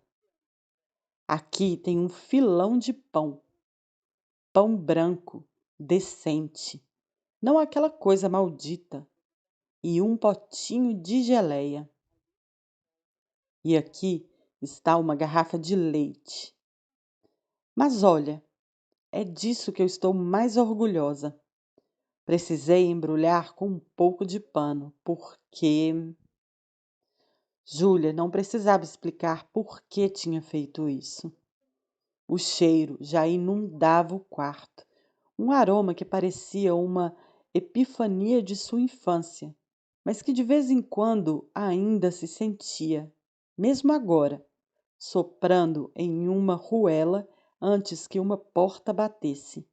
Aqui tem um filão de pão. Pão branco, decente. Não aquela coisa maldita. E um potinho de geleia. E aqui está uma garrafa de leite. Mas olha, é disso que eu estou mais orgulhosa. Precisei embrulhar com um pouco de pano, porque... Júlia não precisava explicar por que tinha feito isso. O cheiro já inundava o quarto, um aroma que parecia uma epifania de sua infância, mas que de vez em quando ainda se sentia, mesmo agora, soprando em uma ruela antes que uma porta batesse,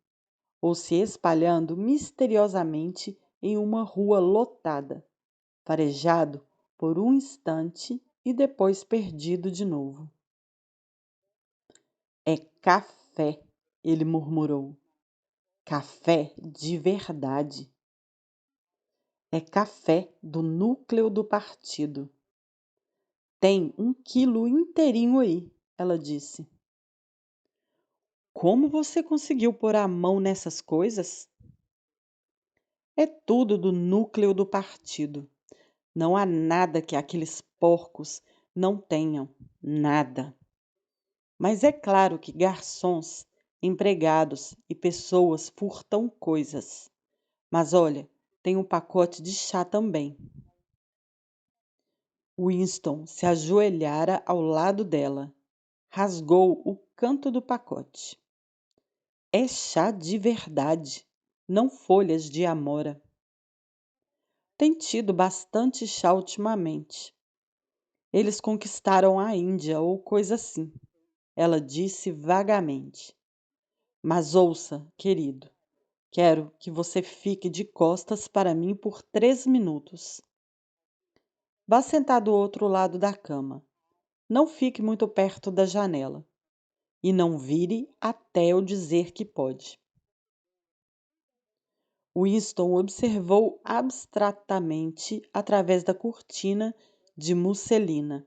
ou se espalhando misteriosamente em uma rua lotada, farejado por um instante e depois perdido de novo. É café, ele murmurou. Café de verdade. É café do núcleo do partido. Tem 1 quilo inteirinho aí, ela disse. Como você conseguiu pôr a mão nessas coisas? É tudo do núcleo do partido. Não há nada que aqueles porcos não tenham. Nada. Mas é claro que garçons, empregados e pessoas furtam coisas. Mas olha, tem um pacote de chá também. Winston se ajoelhara ao lado dela. Rasgou o canto do pacote. É chá de verdade, não folhas de amora. Tem tido bastante chá ultimamente. Eles conquistaram a Índia ou coisa assim, ela disse vagamente. Mas ouça, querido, quero que você fique de costas para mim por 3 minutos. Vá sentar do outro lado da cama. Não fique muito perto da janela. E não vire até eu dizer que pode. Winston observou abstratamente através da cortina de musselina.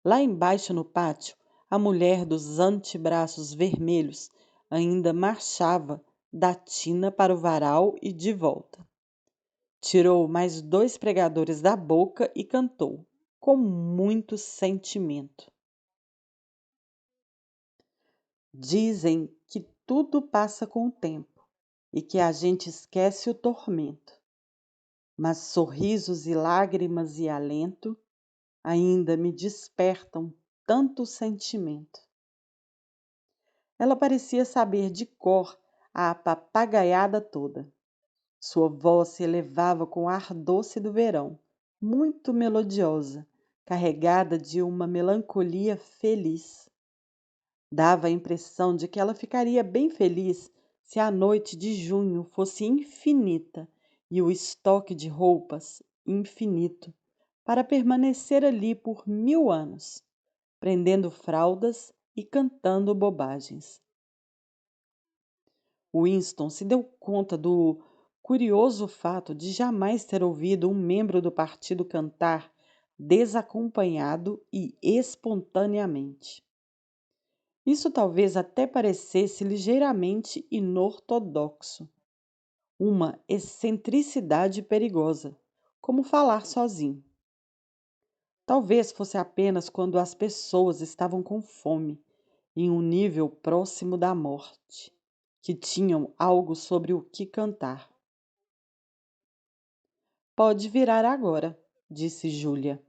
Lá embaixo no pátio, a mulher dos antebraços vermelhos ainda marchava da tina para o varal e de volta. Tirou mais 2 pregadores da boca e cantou, com muito sentimento. Dizem que tudo passa com o tempo e que a gente esquece o tormento. Mas sorrisos e lágrimas e alento ainda me despertam tanto sentimento. Ela parecia saber de cor a papagaiada toda. Sua voz se elevava com o ar doce do verão, muito melodiosa, carregada de uma melancolia feliz. Dava a impressão de que ela ficaria bem feliz se a noite de junho fosse infinita e o estoque de roupas infinito, para permanecer ali por 1000 anos, prendendo fraldas e cantando bobagens. Winston se deu conta do curioso fato de jamais ter ouvido um membro do partido cantar desacompanhado e espontaneamente. Isso talvez até parecesse ligeiramente inortodoxo, uma excentricidade perigosa, como falar sozinho. Talvez fosse apenas quando as pessoas estavam com fome, em um nível próximo da morte, que tinham algo sobre o que cantar. Pode virar agora, disse Júlia.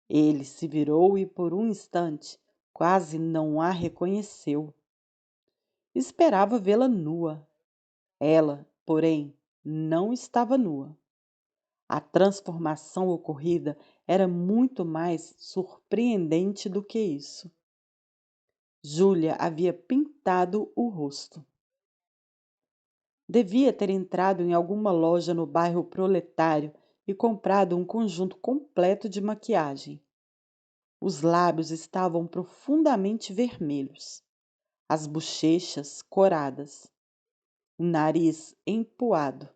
Ele se virou e por um instante quase não a reconheceu. Esperava vê-la nua. Ela, porém, não estava nua. A transformação ocorrida era muito mais surpreendente do que isso. Júlia havia pintado o rosto. Devia ter entrado em alguma loja no bairro Proletário e comprado um conjunto completo de maquiagem. Os lábios estavam profundamente vermelhos, as bochechas coradas, o nariz empuado.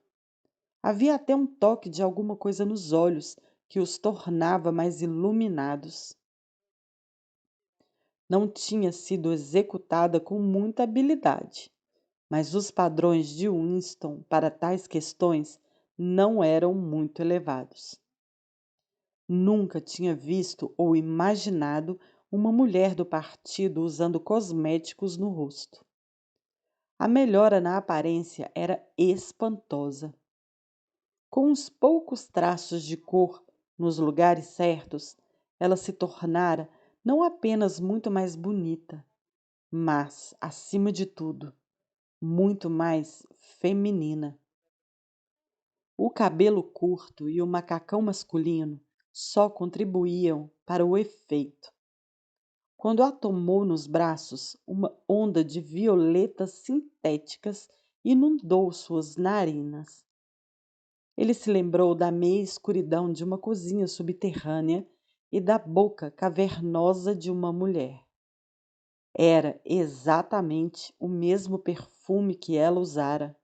Havia até um toque de alguma coisa nos olhos que os tornava mais iluminados. Não tinha sido executada com muita habilidade, mas os padrões de Winston para tais questões não eram muito elevados. Nunca tinha visto ou imaginado uma mulher do partido usando cosméticos no rosto. A melhora na aparência era espantosa. Com uns poucos traços de cor nos lugares certos, ela se tornara não apenas muito mais bonita, mas, acima de tudo, muito mais feminina. O cabelo curto e o macacão masculino só contribuíam para o efeito. Quando a tomou nos braços, uma onda de violetas sintéticas inundou suas narinas. Ele se lembrou da meia escuridão de uma cozinha subterrânea e da boca cavernosa de uma mulher. Era exatamente o mesmo perfume que ela usara.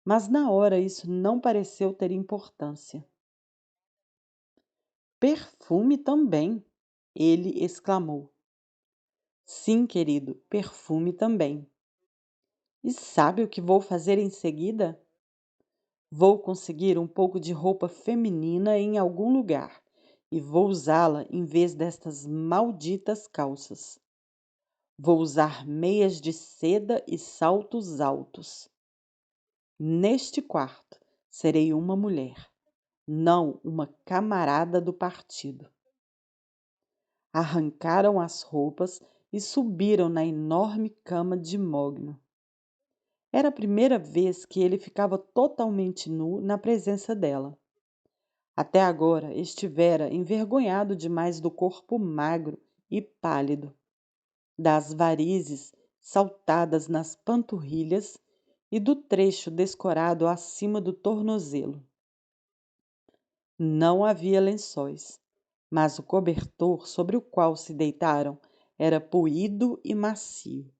Mas na hora isso não pareceu ter importância. Perfume também, ele exclamou. Sim, querido, perfume também. E sabe o que vou fazer em seguida? Vou conseguir um pouco de roupa feminina em algum lugar e vou usá-la em vez destas malditas calças. Vou usar meias de seda e saltos altos. Neste quarto serei uma mulher, não uma camarada do partido. Arrancaram as roupas e subiram na enorme cama de mogno. Era a primeira vez que ele ficava totalmente nu na presença dela. Até agora estivera envergonhado demais do corpo magro e pálido, das varizes saltadas nas panturrilhas e do trecho descorado acima do tornozelo. Não havia lençóis, mas o cobertor sobre o qual se deitaram era poído e macio,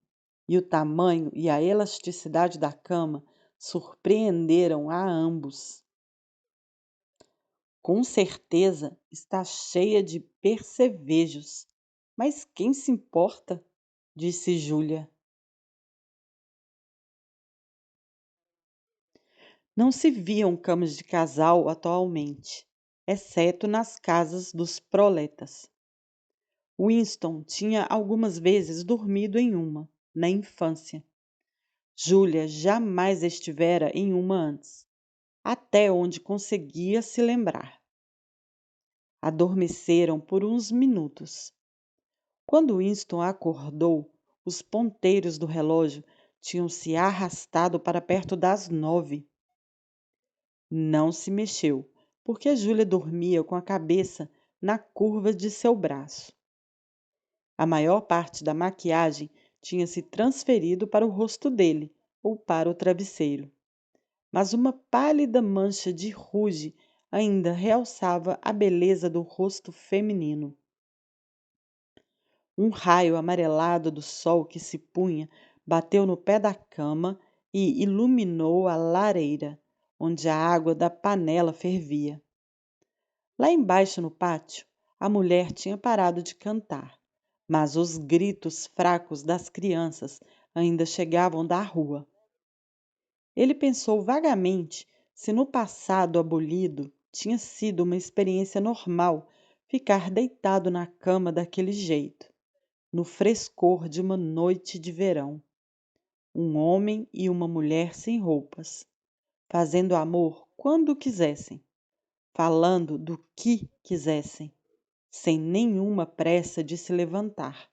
e o tamanho e a elasticidade da cama surpreenderam a ambos. Com certeza está cheia de percevejos, mas quem se importa? Disse Júlia. Não se viam camas de casal atualmente, exceto nas casas dos proletas. Winston tinha algumas vezes dormido em uma, na infância. Júlia jamais estivera em uma antes, até onde conseguia se lembrar. Adormeceram por uns minutos. Quando Winston acordou, os ponteiros do relógio tinham se arrastado para perto das 9. Não se mexeu, porque Júlia dormia com a cabeça na curva de seu braço. A maior parte da maquiagem tinha se transferido para o rosto dele ou para o travesseiro, mas uma pálida mancha de ruge ainda realçava a beleza do rosto feminino. Um raio amarelado do sol que se punha bateu no pé da cama e iluminou a lareira, onde a água da panela fervia. Lá embaixo no pátio, a mulher tinha parado de cantar, mas os gritos fracos das crianças ainda chegavam da rua. Ele pensou vagamente se no passado abolido tinha sido uma experiência normal ficar deitado na cama daquele jeito, no frescor de uma noite de verão. Um homem e uma mulher sem roupas, fazendo amor quando quisessem, falando do que quisessem, sem nenhuma pressa de se levantar,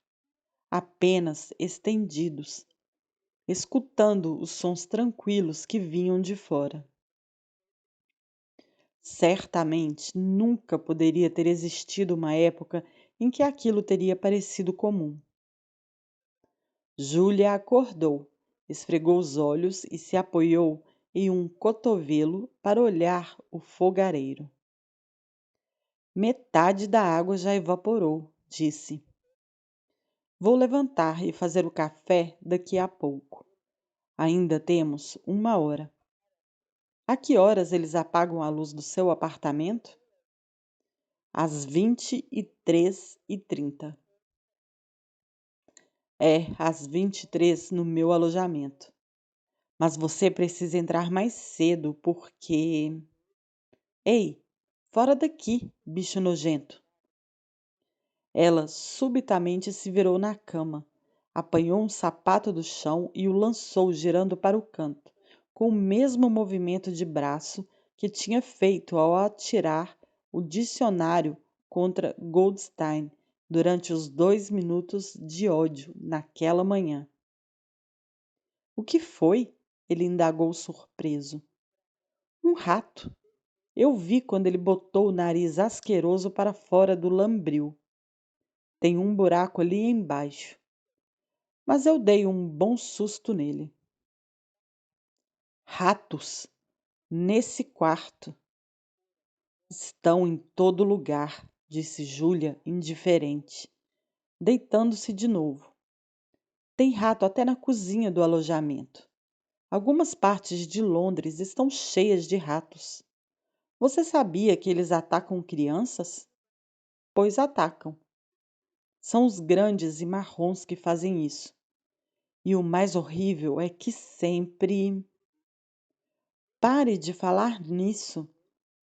apenas estendidos, escutando os sons tranquilos que vinham de fora. Certamente nunca poderia ter existido uma época em que aquilo teria parecido comum. Júlia acordou, esfregou os olhos e se apoiou em um cotovelo para olhar o fogareiro. Metade da água já evaporou, disse. Vou levantar e fazer o café daqui a pouco. Ainda temos 1 hora. A que horas eles apagam a luz do seu apartamento? Às 23h30. Às 23 no meu alojamento. Mas você precisa entrar mais cedo porque... Ei, fora daqui, bicho nojento! Ela subitamente se virou na cama, apanhou um sapato do chão e o lançou girando para o canto, com o mesmo movimento de braço que tinha feito ao atirar o dicionário contra Goldstein durante os 2 minutos de ódio naquela manhã. O que foi? Ele indagou surpreso. Um rato. Eu vi quando ele botou o nariz asqueroso para fora do lambril. Tem um buraco ali embaixo. Mas eu dei um bom susto nele. Ratos! Nesse quarto! Estão em todo lugar, disse Júlia, indiferente, deitando-se de novo. Tem rato até na cozinha do alojamento. Algumas partes de Londres estão cheias de ratos. Você sabia que eles atacam crianças? Pois atacam. São os grandes e marrons que fazem isso. E o mais horrível é que sempre. Pare de falar nisso,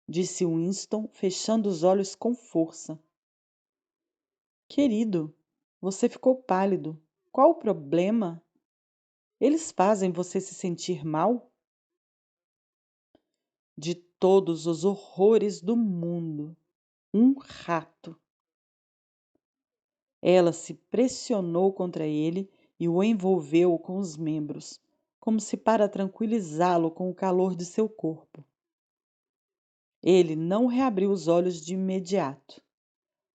disse Winston, fechando os olhos com força. Querido, você ficou pálido. Qual o problema? Eles fazem você se sentir mal? De todos os horrores do mundo, um rato. Ela se pressionou contra ele e o envolveu com os membros, como se para tranquilizá-lo com o calor de seu corpo. Ele não reabriu os olhos de imediato.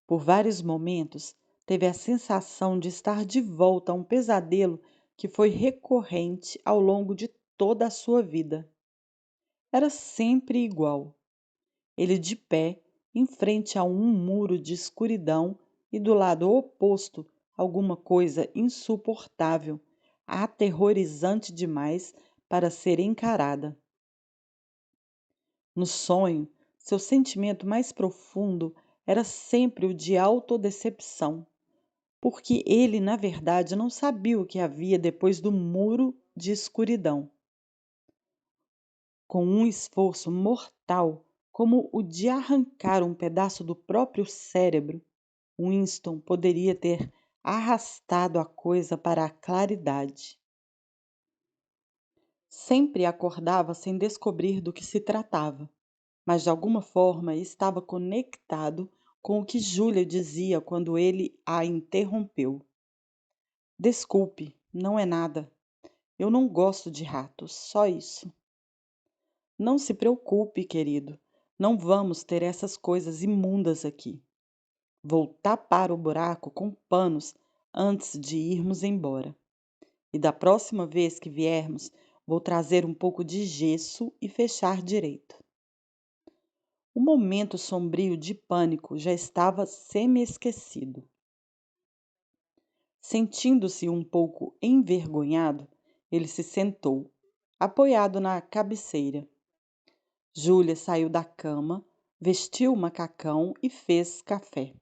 Por vários momentos, teve a sensação de estar de volta a um pesadelo que foi recorrente ao longo de toda a sua vida. Era sempre igual. Ele de pé, em frente a um muro de escuridão e do lado oposto alguma coisa insuportável, aterrorizante demais para ser encarada. No sonho, seu sentimento mais profundo era sempre o de autodecepção, porque ele, na verdade, não sabia o que havia depois do muro de escuridão. Com um esforço mortal, como o de arrancar um pedaço do próprio cérebro, Winston poderia ter arrastado a coisa para a claridade. Sempre acordava sem descobrir do que se tratava, mas de alguma forma estava conectado com o que Júlia dizia quando ele a interrompeu. Desculpe, não é nada. Eu não gosto de ratos, só isso. Não se preocupe, querido. Não vamos ter essas coisas imundas aqui. Vou tapar o buraco com panos antes de irmos embora. E da próxima vez que viermos, vou trazer um pouco de gesso e fechar direito. O momento sombrio de pânico já estava semi-esquecido. Sentindo-se um pouco envergonhado, ele se sentou, apoiado na cabeceira. Júlia saiu da cama, vestiu o macacão e fez café.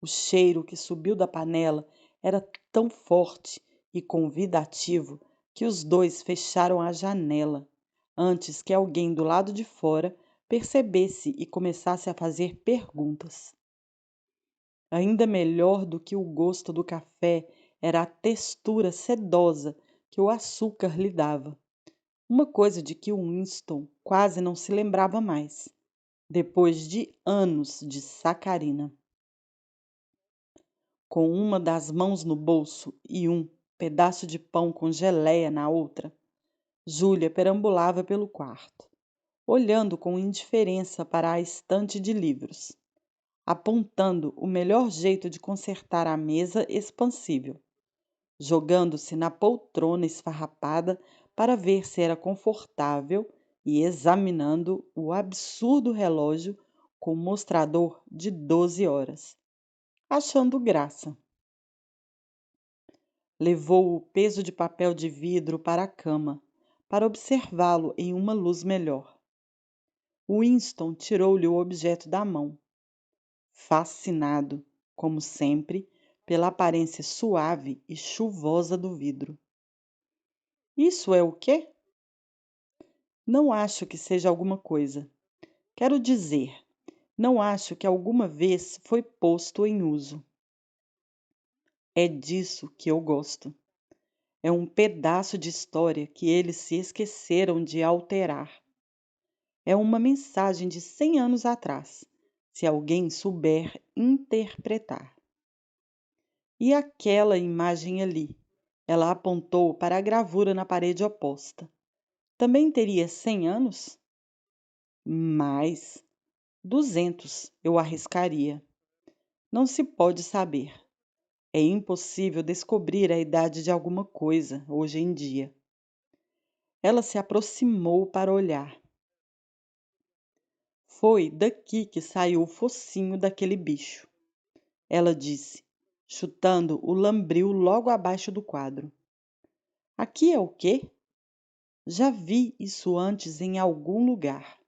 O cheiro que subiu da panela era tão forte e convidativo que os dois fecharam a janela, antes que alguém do lado de fora percebesse e começasse a fazer perguntas. Ainda melhor do que o gosto do café era a textura sedosa que o açúcar lhe dava. Uma coisa de que Winston quase não se lembrava mais, depois de anos de sacarina. Com uma das mãos no bolso e um pedaço de pão com geleia na outra, Júlia perambulava pelo quarto, olhando com indiferença para a estante de livros, apontando o melhor jeito de consertar a mesa expansível, jogando-se na poltrona esfarrapada para ver se era confortável e examinando o absurdo relógio com mostrador de 12 horas, achando graça. Levou o peso de papel de vidro para a cama, para observá-lo em uma luz melhor. Winston tirou-lhe o objeto da mão, fascinado, como sempre, pela aparência suave e chuvosa do vidro. Isso é o quê? Não acho que seja alguma coisa. Quero dizer, não acho que alguma vez foi posto em uso. É disso que eu gosto. É um pedaço de história que eles se esqueceram de alterar. É uma mensagem de 100 anos atrás, se alguém souber interpretar. E aquela imagem ali? Ela apontou para a gravura na parede oposta. Também teria 100 anos? Mais. 200, eu arriscaria. Não se pode saber. É impossível descobrir a idade de alguma coisa hoje em dia. Ela se aproximou para olhar. Foi daqui que saiu o focinho daquele bicho, ela disse, chutando o lambril logo abaixo do quadro. Aqui é o quê? Já vi isso antes em algum lugar.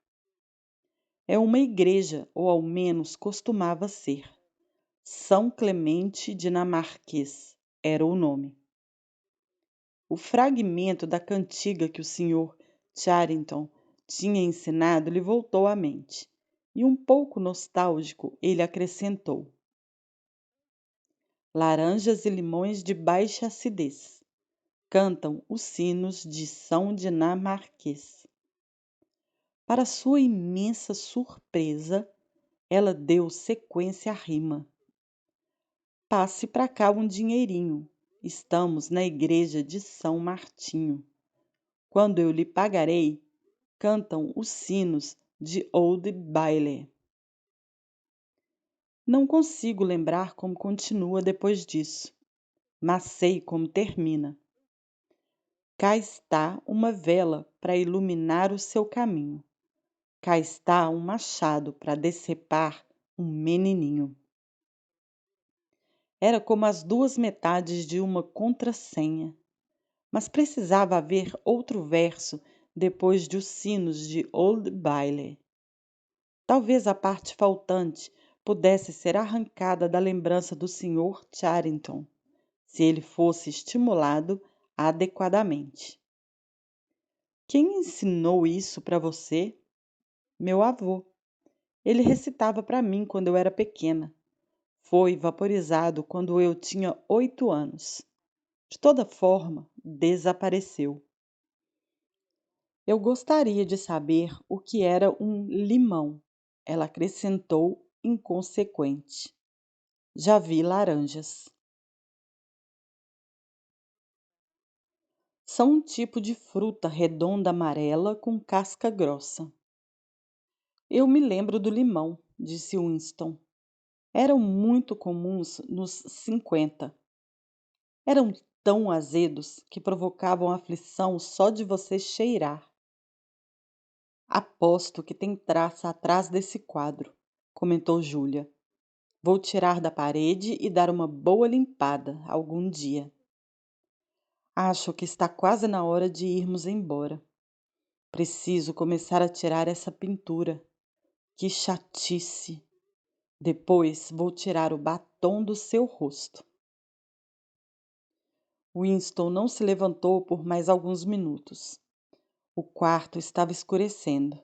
É uma igreja, ou ao menos costumava ser. São Clemente dinamarquês era o nome. O fragmento da cantiga que o Sr. Charrington tinha ensinado lhe voltou à mente, e um pouco nostálgico ele acrescentou: laranjas e limões de baixa acidez, cantam os sinos de São Dinamarquês. Para sua imensa surpresa, ela deu sequência à rima. Passe para cá um dinheirinho, estamos na igreja de São Martinho. Quando eu lhe pagarei, cantam os sinos de Old Bailey. Não consigo lembrar como continua depois disso, mas sei como termina. Cá está uma vela para iluminar o seu caminho. Cá está um machado para decepar um menininho. Era como as duas metades de uma contrassenha, mas precisava haver outro verso depois de os sinos de Old Bailey. Talvez a parte faltante pudesse ser arrancada da lembrança do Sr. Charrington, se ele fosse estimulado adequadamente. Quem ensinou isso para você? Meu avô. Ele recitava para mim quando eu era pequena. Foi vaporizado quando eu tinha 8 anos. De toda forma, desapareceu. Eu gostaria de saber o que era um limão, ela acrescentou, inconsequente. Já vi laranjas. São um tipo de fruta redonda amarela com casca grossa. Eu me lembro do limão, disse Winston. Eram muito comuns nos 50. Eram tão azedos que provocavam aflição só de você cheirar. Aposto que tem traça atrás desse quadro, comentou Júlia. Vou tirar da parede e dar uma boa limpada algum dia. Acho que está quase na hora de irmos embora. Preciso começar a tirar essa pintura. Que chatice! Depois vou tirar o batom do seu rosto. Winston não se levantou por mais alguns minutos. O quarto estava escurecendo.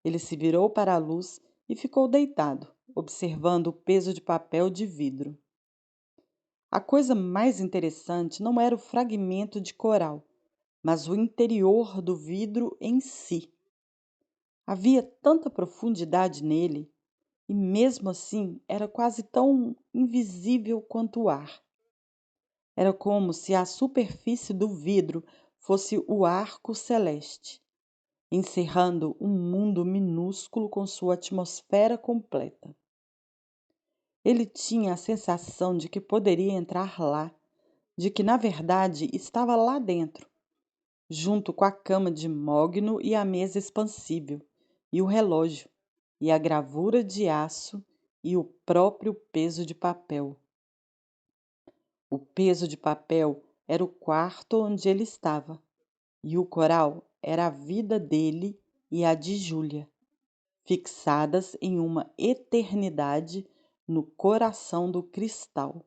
Ele se virou para a luz e ficou deitado, observando o peso de papel de vidro. A coisa mais interessante não era o fragmento de coral, mas o interior do vidro em si. Havia tanta profundidade nele, e mesmo assim era quase tão invisível quanto o ar. Era como se a superfície do vidro fosse o arco celeste, encerrando um mundo minúsculo com sua atmosfera completa. Ele tinha a sensação de que poderia entrar lá, de que na verdade estava lá dentro, junto com a cama de mogno e a mesa expansível, e o relógio, e a gravura de aço e o próprio peso de papel. O peso de papel era o quarto onde ele estava, e o coral era a vida dele e a de Júlia, fixadas em uma eternidade no coração do cristal.